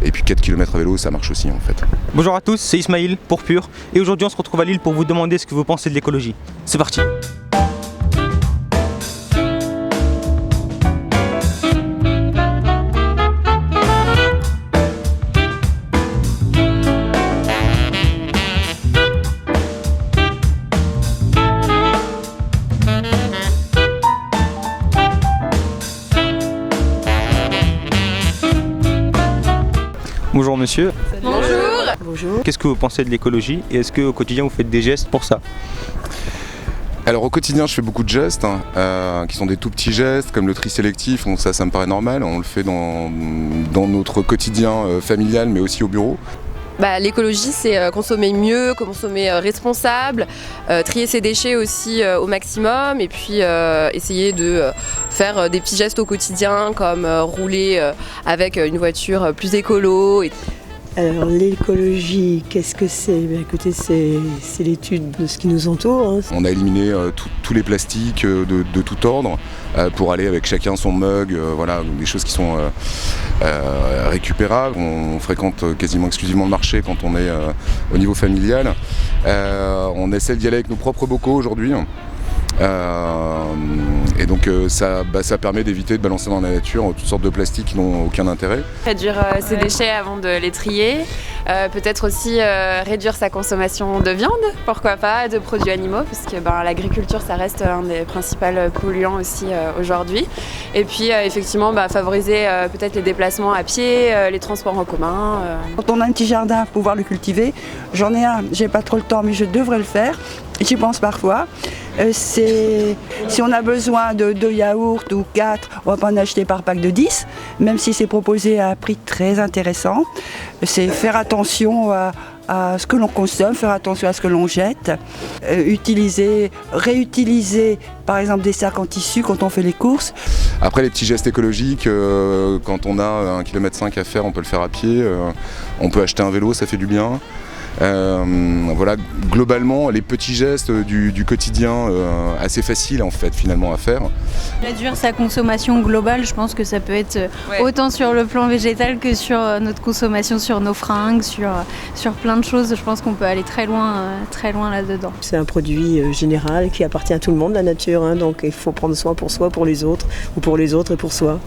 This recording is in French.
Et puis 4 km à vélo, ça marche aussi en fait. Bonjour à tous, c'est Ismail pour Pur et aujourd'hui on se retrouve à Lille pour vous demander ce que vous pensez de l'écologie. C'est parti. Bonjour monsieur. Bonjour. Bonjour. Qu'est-ce que vous pensez de l'écologie et est-ce qu'au quotidien vous faites des gestes pour ça? Alors au quotidien je fais beaucoup de gestes qui sont des tout petits gestes comme le tri sélectif, bon, ça me paraît normal, on le fait dans notre quotidien familial mais aussi au bureau. L'écologie, c'est consommer mieux, consommer responsable, trier ses déchets aussi au maximum et puis essayer de faire des petits gestes au quotidien comme rouler avec une voiture plus écolo. Alors l'écologie, qu'est-ce que c'est? Écoutez, c'est l'étude de ce qui nous entoure. Hein. On a éliminé tous les plastiques de tout ordre pour aller avec chacun son mug, voilà, des choses qui sont récupérables. On fréquente quasiment exclusivement le marché quand on est au niveau familial. On essaie d'y aller avec nos propres bocaux aujourd'hui. Et donc ça permet d'éviter de balancer dans la nature toutes sortes de plastiques qui n'ont aucun intérêt. Réduire ses déchets avant de les trier, peut-être aussi réduire sa consommation de viande, pourquoi pas, de produits animaux, parce que l'agriculture ça reste un des principaux polluants aussi aujourd'hui. Et puis effectivement favoriser peut-être les déplacements à pied, les transports en commun. Quand on a un petit jardin, pouvoir le cultiver, j'en ai un, j'ai pas trop le temps mais je devrais le faire, j'y pense parfois. Si on a besoin de 2 yaourts ou 4, on va pas en acheter par pack de 10, même si c'est proposé à un prix très intéressant. C'est faire attention à ce que l'on consomme, faire attention à ce que l'on jette, réutiliser par exemple des sacs en tissu quand on fait les courses. Après les petits gestes écologiques, quand on a 1,5 km à faire, on peut le faire à pied, on peut acheter un vélo, ça fait du bien. Voilà, globalement les petits gestes du quotidien assez faciles en fait finalement à faire. Réduire sa consommation globale, je pense que ça peut être autant sur le plan végétal que sur notre consommation sur nos fringues, sur plein de choses. Je pense qu'on peut aller très loin là-dedans. C'est un produit général qui appartient à tout le monde, la nature, hein, donc il faut prendre soin pour soi, pour les autres, ou pour les autres et pour soi.